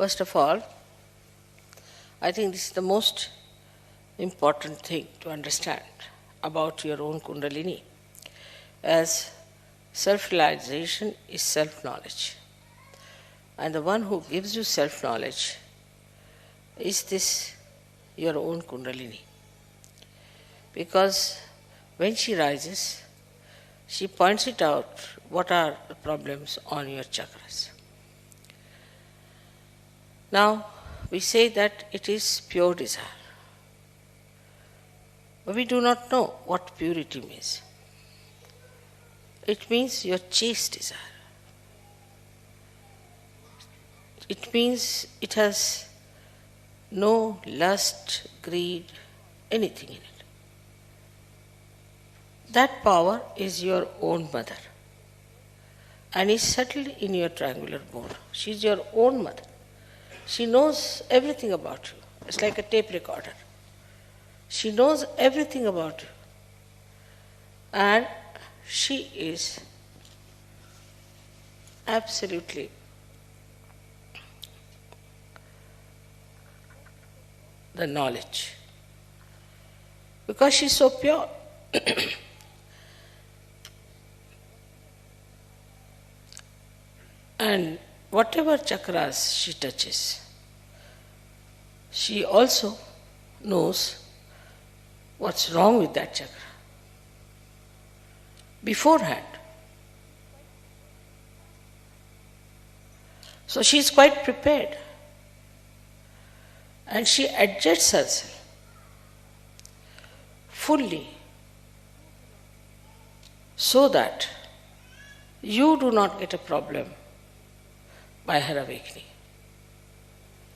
First of all, I think this is the most important thing to understand about your own Kundalini, as self-realization is self-knowledge. And the one who gives you self-knowledge is this your own Kundalini. Because when she rises, she points it out what are the problems on your chakras. Now, we say that it is pure desire. But we do not know what purity means. It means your chaste desire. It means it has no lust, greed, anything in it. That power is your own mother and is settled in your triangular bone. She is your own mother. She knows everything about you. It's like a tape recorder. She knows everything about you. And she is absolutely the knowledge. Because she is so pure. And whatever chakras she touches, she also knows what's wrong with that chakra beforehand. So she is quite prepared and she adjusts herself fully so that you do not get a problem by her awakening.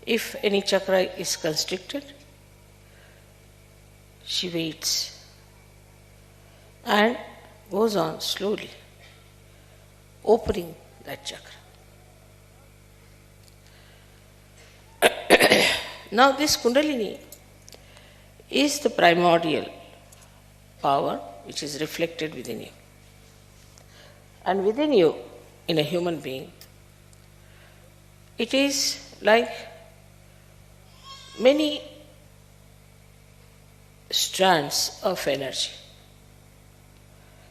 If any chakra is constricted, she waits and goes on slowly, opening that chakra. Now this Kundalini is the primordial power which is reflected within you. And within you, in a human being, it is like many strands of energy.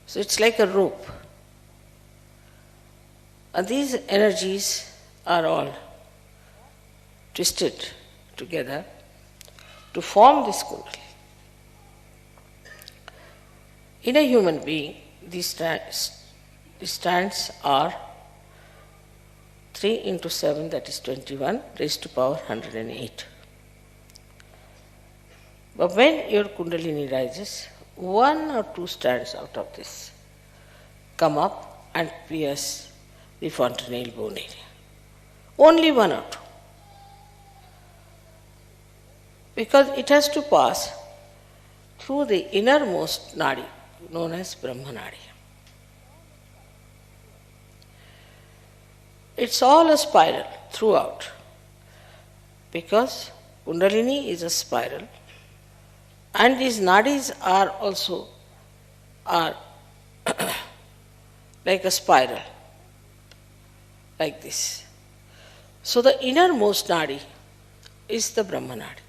So it's like a rope. And these energies are all twisted together to form this Kundalini. In a human being, these strands are 3 into 7, that is 21, raised to power 108. But when your Kundalini rises, 1 or 2 strands out of this come up and pierce the fontanelle bone area. Only 1 or 2. Because it has to pass through the innermost nadi, known as Brahma Nadi. It's all a spiral throughout, because Kundalini is a spiral and these nadis are also like a spiral, like this. So the innermost nadi is the Brahma Nadi.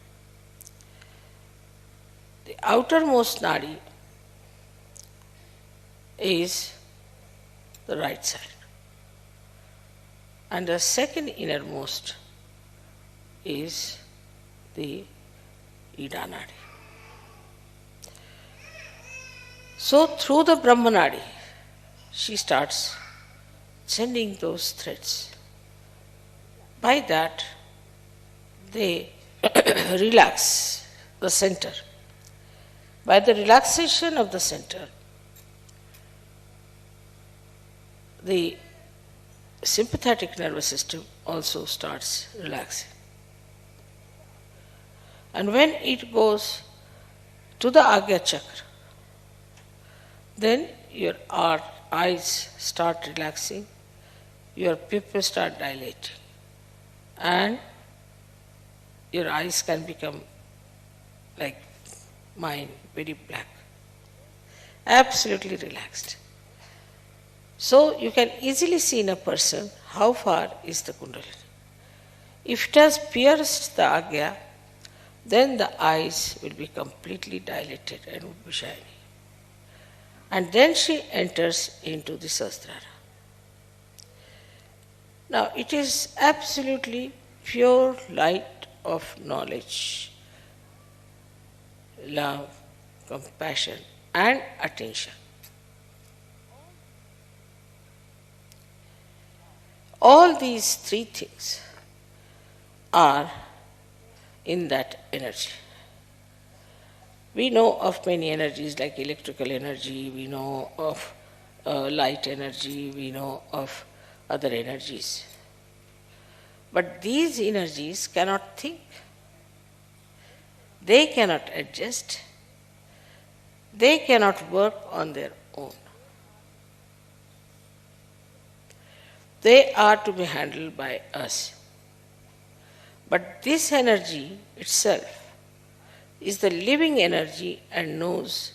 The outermost nadi is the right side. And the second innermost is the Ida Nadi. So through the Brahma Nadi, she starts sending those threads. By that, they relax the center. By the relaxation of the center, the sympathetic nervous system also starts relaxing. And when it goes to the Agya chakra, then your eyes start relaxing, your pupils start dilating, and your eyes can become like mine, very black, absolutely relaxed. So you can easily see in a person how far is the Kundalini. If it has pierced the agya, then the eyes will be completely dilated and would be shiny. And then she enters into the Sahasrara. Now it is absolutely pure light of knowledge, love, compassion and attention. All these three things are in that energy. We know of many energies like electrical energy, we know of light energy, we know of other energies. But these energies cannot think. They cannot adjust. They cannot work on their own. They are to be handled by us. But this energy itself is the living energy and knows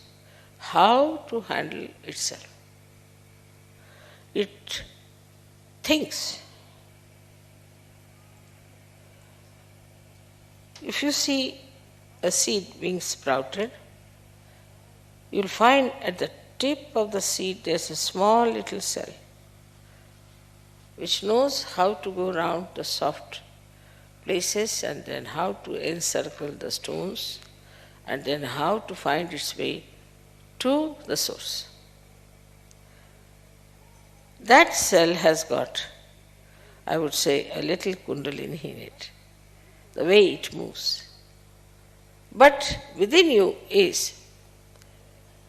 how to handle itself. It thinks. If you see a seed being sprouted, you'll find at the tip of the seed there's a small little cell which knows how to go around the soft places and then how to encircle the stones and then how to find its way to the source. That cell has got, I would say, a little Kundaliní in it, the way it moves. But within you is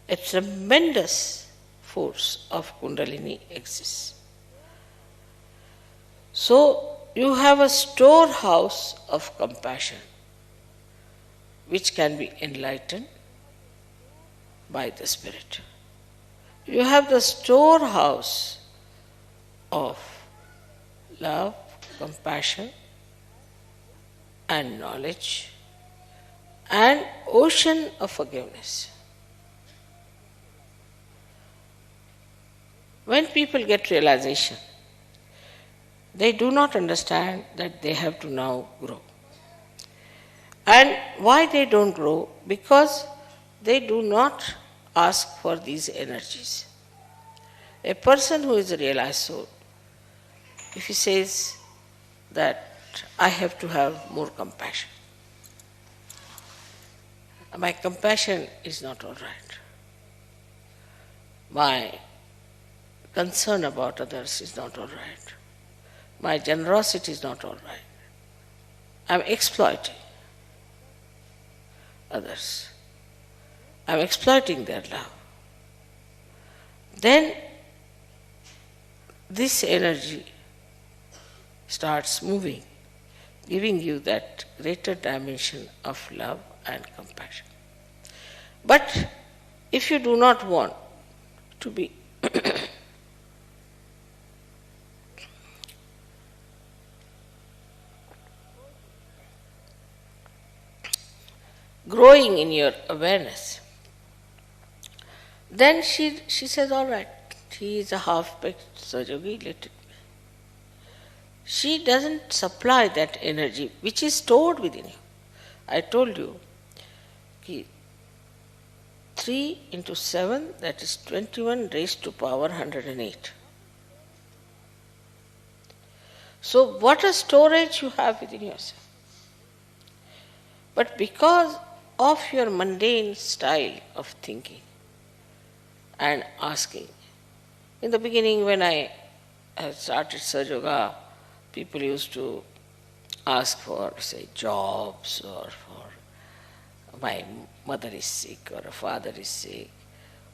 a tremendous force of Kundaliní exists. So you have a storehouse of compassion which can be enlightened by the Spirit. You have the storehouse of love, compassion and knowledge and ocean of forgiveness. When people get realization, they do not understand that they have to now grow. And why they don't grow? Because they do not ask for these energies. A person who is a realized soul, if he says that I have to have more compassion, my compassion is not all right. My concern about others is not all right. My generosity is not all right. I'm exploiting others. I'm exploiting their love. Then this energy starts moving, giving you that greater dimension of love and compassion. But if you do not want to be growing in your awareness, then she says, all right, he is a half-baked Sajogi, let it be. She doesn't supply that energy which is stored within you. I told you, 3 into 7, that is 21 raised to power 108. So what a storage you have within yourself. But because of your mundane style of thinking and asking, in the beginning when I started Sahaja Yoga, people used to ask for, say, jobs or for my mother is sick or a father is sick,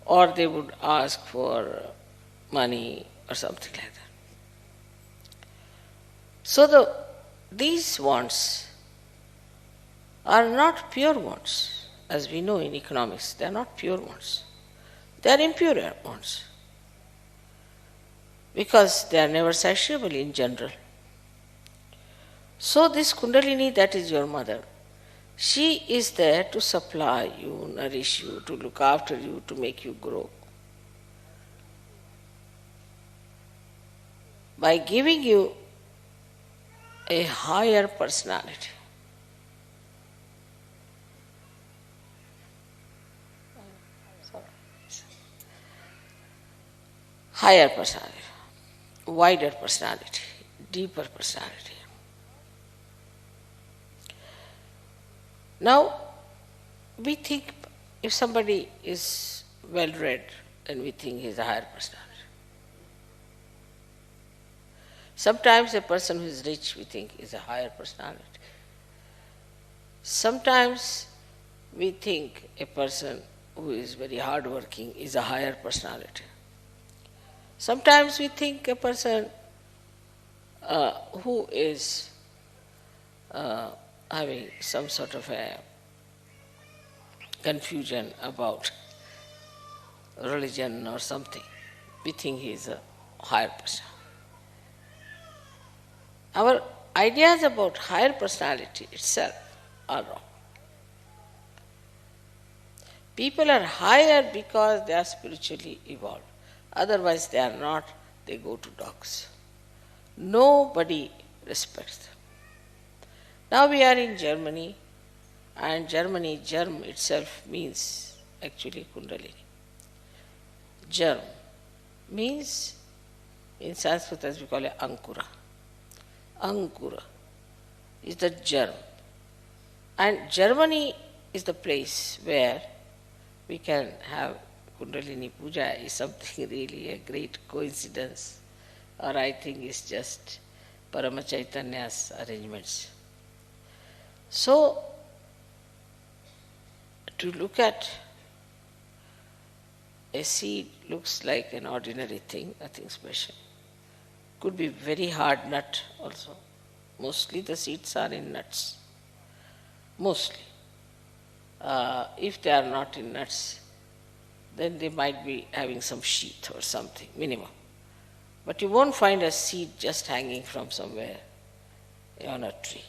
or they would ask for money or something like that. So these wants are not pure wants. As we know in economics, they are not pure wants. They are impure wants. Because they are never satiable in general. So this Kundalini, that is your mother, she is there to supply you, nourish you, to look after you, to make you grow. By giving you a higher personality. Higher personality, wider personality, deeper personality. Now, we think if somebody is well read, then we think he is a higher personality. Sometimes a person who is rich, we think, is a higher personality. Sometimes we think a person who is very hardworking is a higher personality. Sometimes we think a person who is having some sort of a confusion about religion or something, we think he is a higher person. Our ideas about higher personality itself are wrong. People are higher because they are spiritually evolved. Otherwise they are not, they go to dogs. Nobody respects them. Now we are in Germany, and Germany, germ itself means actually Kundalini. Germ means, in Sanskrit as we call it, Ankura. Ankura is the germ. And Germany is the place where we can have Kundalini Puja. Is something really a great coincidence, or I think it's just Paramachaitanya's arrangements. So, to look at a seed looks like an ordinary thing, nothing special. Could be very hard nut also. Mostly the seeds are in nuts. Mostly. If they are not in nuts, then they might be having some sheath or something, minimum. But you won't find a seed just hanging from somewhere on a tree.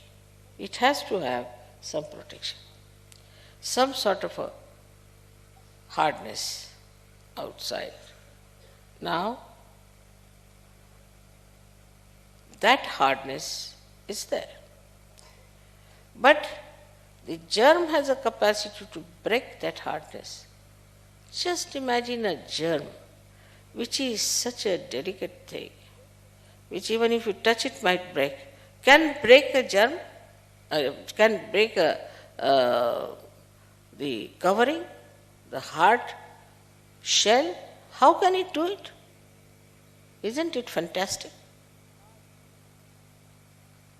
It has to have some protection, some sort of a hardness outside. Now, that hardness is there. But the germ has a capacity to break that hardness. Just imagine a germ, which is such a delicate thing, which even if you touch it might break. Can break a germ? Can break the covering, the hard shell? How can it do it? Isn't it fantastic?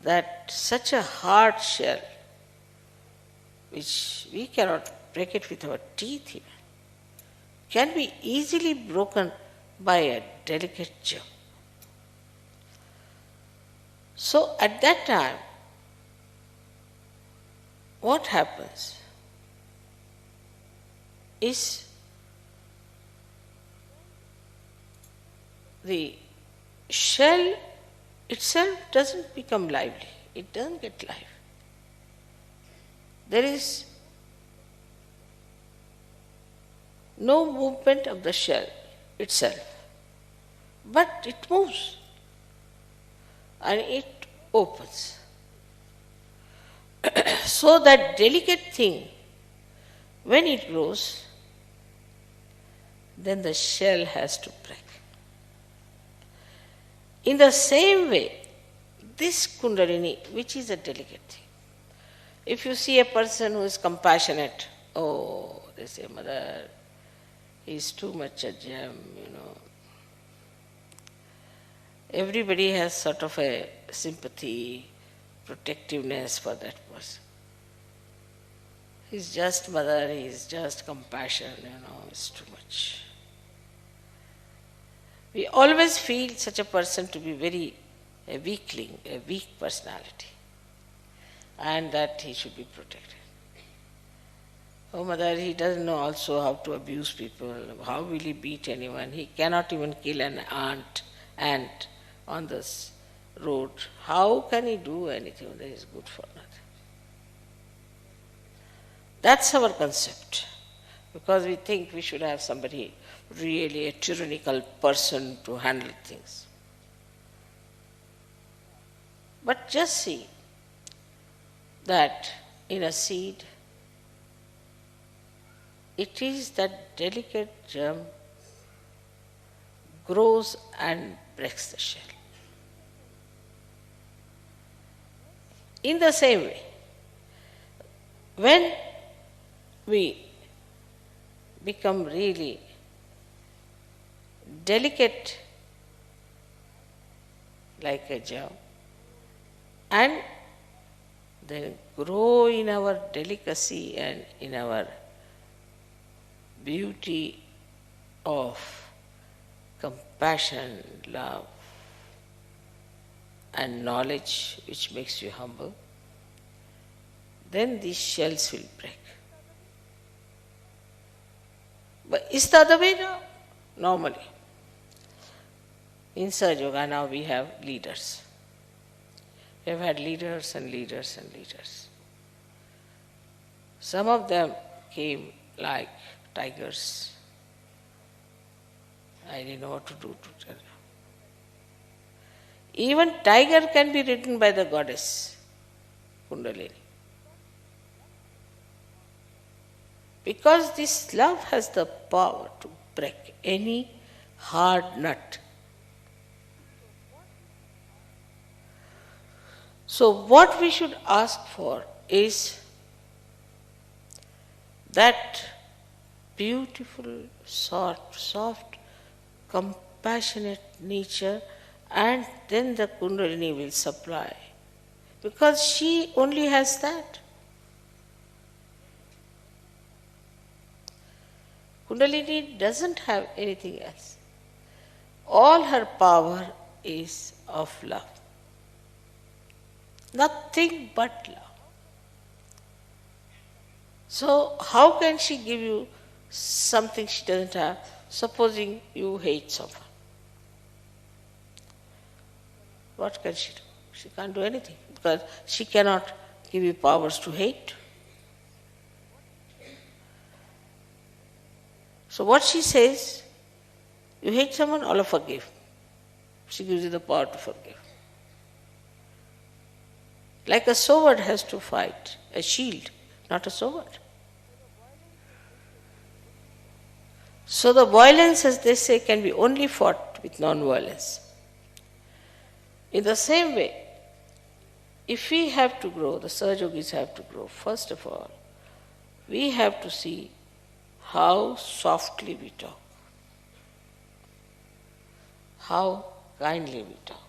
That such a hard shell, which we cannot break it with our teeth even, can be easily broken by a delicate germ. So at that time, what happens is the shell itself doesn't become lively. It doesn't get life. There is no movement of the shell itself, but it moves and it opens. So that delicate thing, when it grows, then the shell has to break. In the same way, this Kundalini, which is a delicate thing, if you see a person who is compassionate, oh, they say, Mother, he is too much a gem, Everybody has sort of a sympathy, protectiveness for that person. He's just Mother, he's just compassion, it's too much. We always feel such a person to be a weakling, a weak personality, and that he should be protected. Oh Mother, he doesn't know also how to abuse people, how will he beat anyone? He cannot even kill an ant on this road. How can he do anything that is good for nothing? That's our concept, because we think we should have somebody really a tyrannical person to handle things. But just see that in a seed, it is that delicate germ grows and breaks the shell. In the same way, when we become really delicate like a germ and then grow in our delicacy and in our beauty of compassion, love, and knowledge which makes you humble, then these shells will break. But is the other way now? Normally. In Sahaja Yoga now we have leaders. We have had leaders and leaders and leaders. Some of them came like tigers. I didn't know what to do to tell them. Even tiger can be ridden by the goddess Kundalini. Because this love has the power to break any hard nut. So what we should ask for is that beautiful, soft, compassionate nature, and then the Kundalini will supply. Because she only has that. Kundalini doesn't have anything else. All her power is of love. Nothing but love. So how can she give you something she doesn't have, supposing you hate someone? What can she do? She can't do anything because she cannot give you powers to hate. So what she says, you hate someone, Allah forgive. She gives you the power to forgive. Like a sword has to fight, a shield, not a sword. So the violence, as they say, can be only fought with non-violence. In the same way, if we have to grow, the Sahaja Yogis have to grow, first of all, we have to see how softly we talk, how kindly we talk,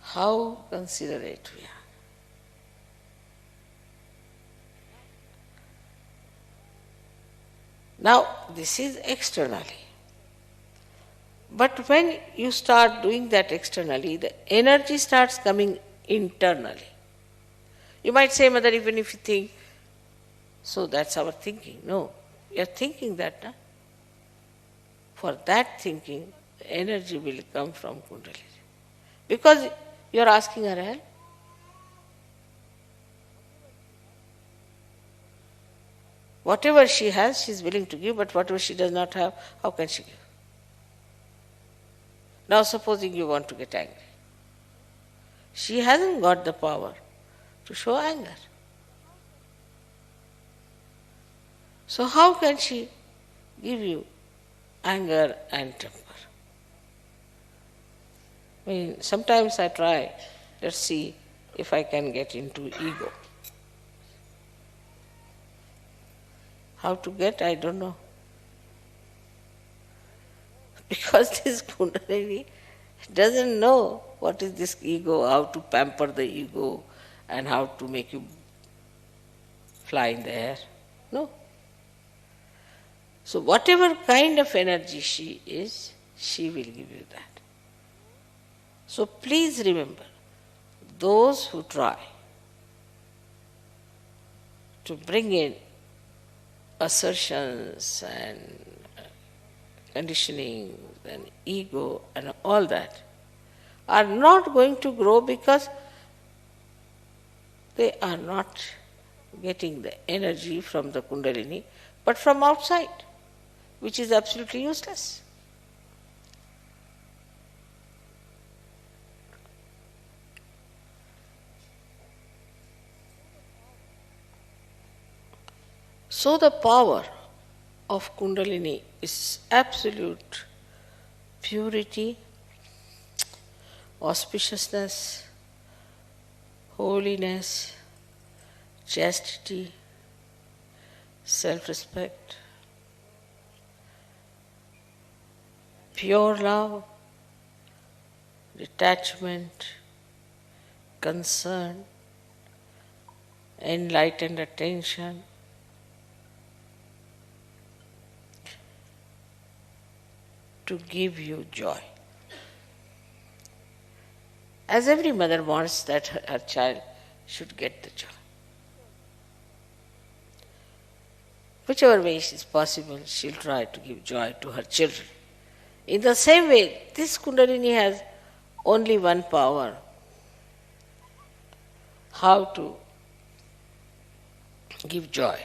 how considerate we are. Now, this is externally. But when you start doing that externally, the energy starts coming internally. You might say, Mother, even if you think, so that's our thinking. No, you are thinking that. No? For that thinking, the energy will come from Kundalini. Because you are asking her help. Whatever she has, she is willing to give, but whatever she does not have, how can she give? Now supposing you want to get angry. She hasn't got the power to show anger. So how can she give you anger and temper? I mean, sometimes I try, let's see if I can get into ego. How to get, I don't know. Because this Kundalini doesn't know what is this ego, how to pamper the ego and how to make you fly in the air. No. So whatever kind of energy she is, she will give you that. So please remember, those who try to bring in assertions and conditioning and ego and all that are not going to grow because they are not getting the energy from the Kundalini but from outside, which is absolutely useless. So the power of Kundalini is absolute purity, auspiciousness, holiness, chastity, self-respect, pure love, detachment, concern, enlightened attention, to give you joy. As every mother wants that her child should get the joy. Whichever way is possible, she'll try to give joy to her children. In the same way, this Kundalini has only one power: how to give joy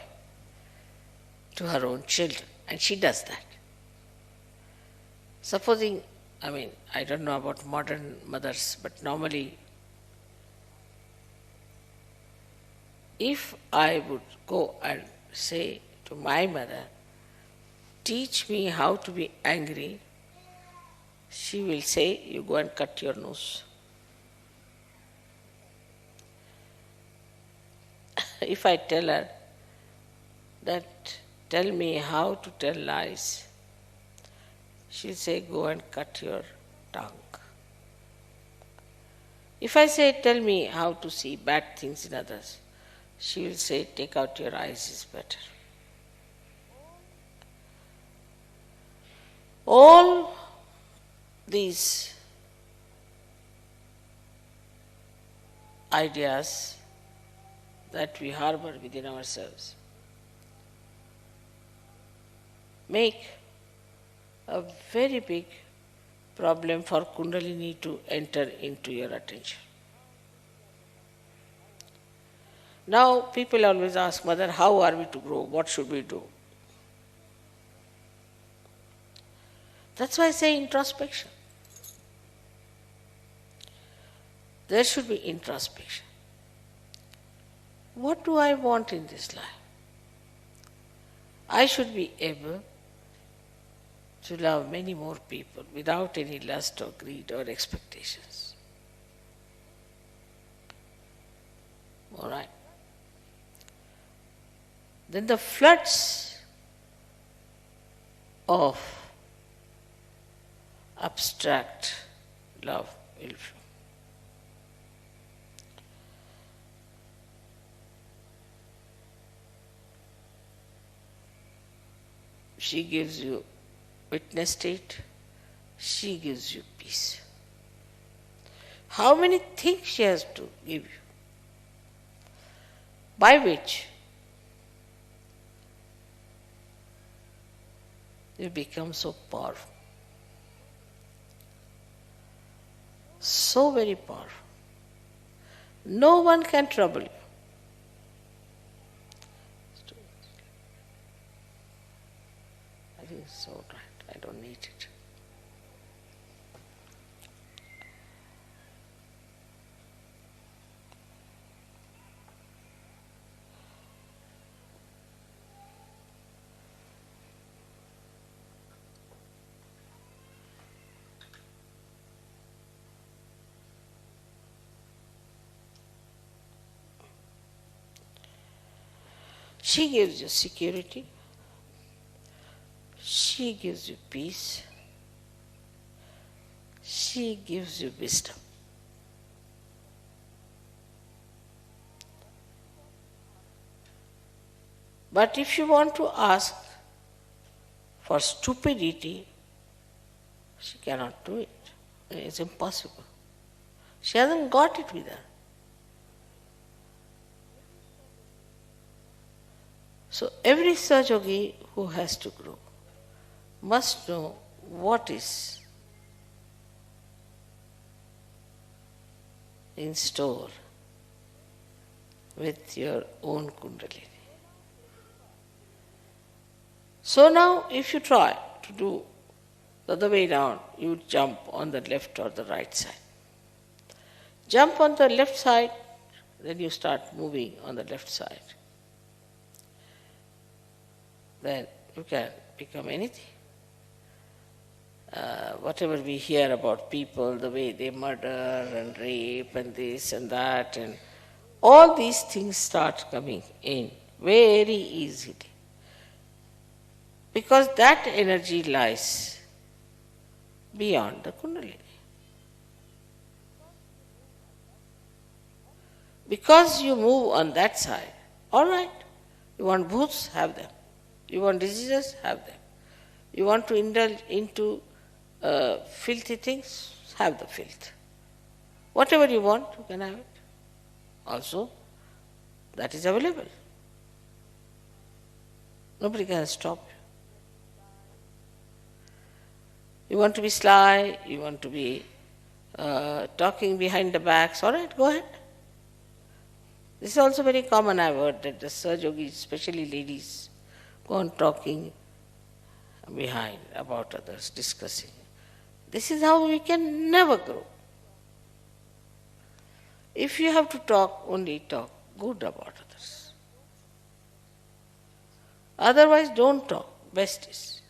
to her own children, and she does that. Supposing, I don't know about modern mothers, but normally, if I would go and say to my mother, teach me how to be angry, she will say, you go and cut your nose. If I tell her that, tell me how to tell lies, she'll say, go and cut your tongue. If I say, tell me how to see bad things in others, she will say, take out your eyes is better. All these ideas that we harbor within ourselves make a very big problem for Kundalini to enter into your attention. Now people always ask, Mother, how are we to grow? What should we do? That's why I say introspection. There should be introspection. What do I want in this life? I should be able to love many more people without any lust or greed or expectations. All right. Then the floods of abstract love will flow. She gives you witness state, she gives you peace. How many things she has to give you, by which you become so powerful, so very powerful. No one can trouble you. I think it's all right. I don't need it. She gives you security. She gives you peace. She gives you wisdom. But if you want to ask for stupidity, she cannot do it. It's impossible. She hasn't got it with her. So every Sahajogi who has to grow must know what is in store with your own Kundalini. So now if you try to do the other way round, you jump on the left or the right side. Jump on the left side, then you start moving on the left side. then you can become anything. Whatever we hear about people, the way they murder and rape and this and that, and all these things start coming in very easily. Because that energy lies beyond the Kundalini. Because you move on that side, all right, you want bhoots, have them. You want diseases, have them. You want to indulge into filthy things, have the filth. Whatever you want, you can have it. Also, that is available. Nobody can stop you. You want to be sly, you want to be talking behind the backs, all right, go ahead. This is also very common, I've heard that the Saj Yogis, especially ladies, go on talking behind about others, discussing. This is how we can never grow. If you have to talk, only talk good about others. Otherwise, don't talk. Best is.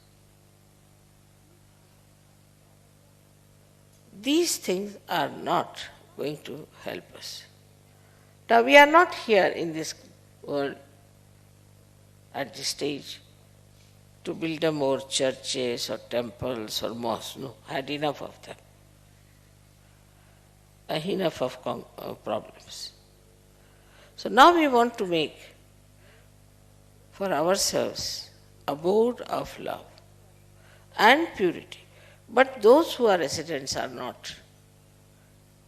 These things are not going to help us. Now, we are not here in this world at this stage to build more churches or temples or mosques. No, had enough of them. Enough of problems. So now we want to make for ourselves abode of love and purity. But those who are residents are not.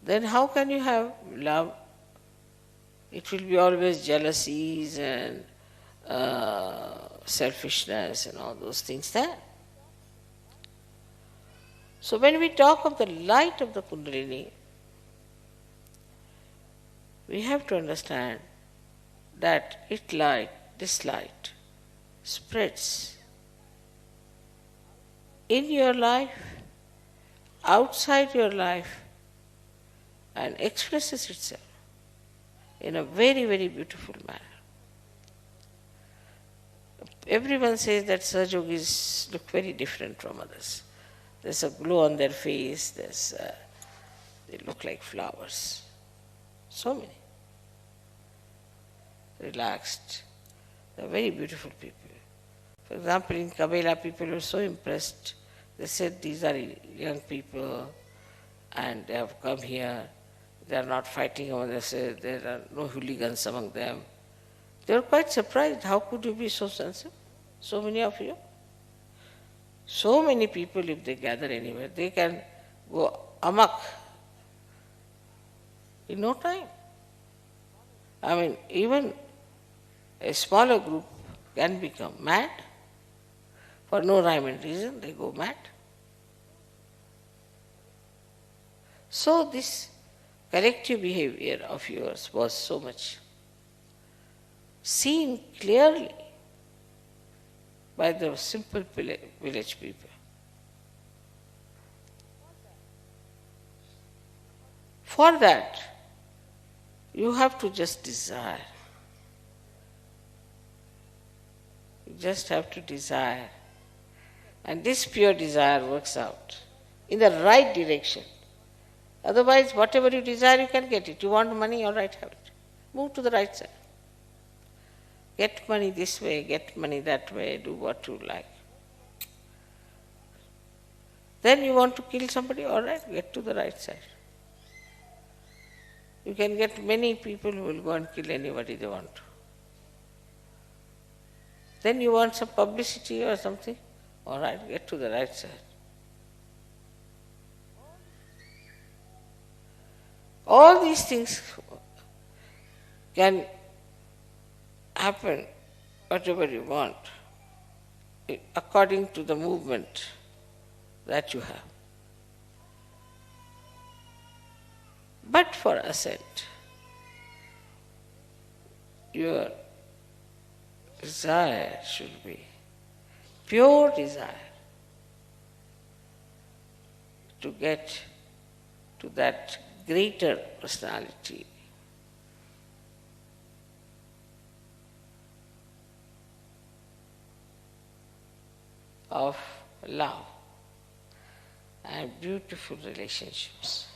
Then how can you have love? It will be always jealousies and selfishness and all those things there. So when we talk of the light of the Kundalini, we have to understand that this light spreads in your life, outside your life, and expresses itself in a very, very beautiful manner. Everyone says that Saj Yogis look very different from others. There's a glow on their face, they look like flowers. So many. Relaxed. They're very beautiful people. For example, in Kabela, people were so impressed. They said, these are young people and they have come here. They are not fighting among themselves. There are no hooligans among them. They were quite surprised. How could you be so sensitive? So many of you. So many people, if they gather anywhere, they can go amok in no time. I mean, even a smaller group can become mad. For no rhyme and reason, they go mad. So this collective behavior of yours was so much seen clearly by the simple village people. For that, you have to just desire. You just have to desire. And this pure desire works out in the right direction. Otherwise, whatever you desire, you can get it. You want money, all right, have it. Move to the right side. Get money this way, get money that way, do what you like. Then you want to kill somebody, all right, get to the right side. You can get many people who will go and kill anybody they want to. Then you want some publicity or something, all right, get to the right side. All these things can happen, whatever you want, according to the movement that you have. But for ascent, your desire should be pure desire to get to that greater personality. of love and beautiful relationships.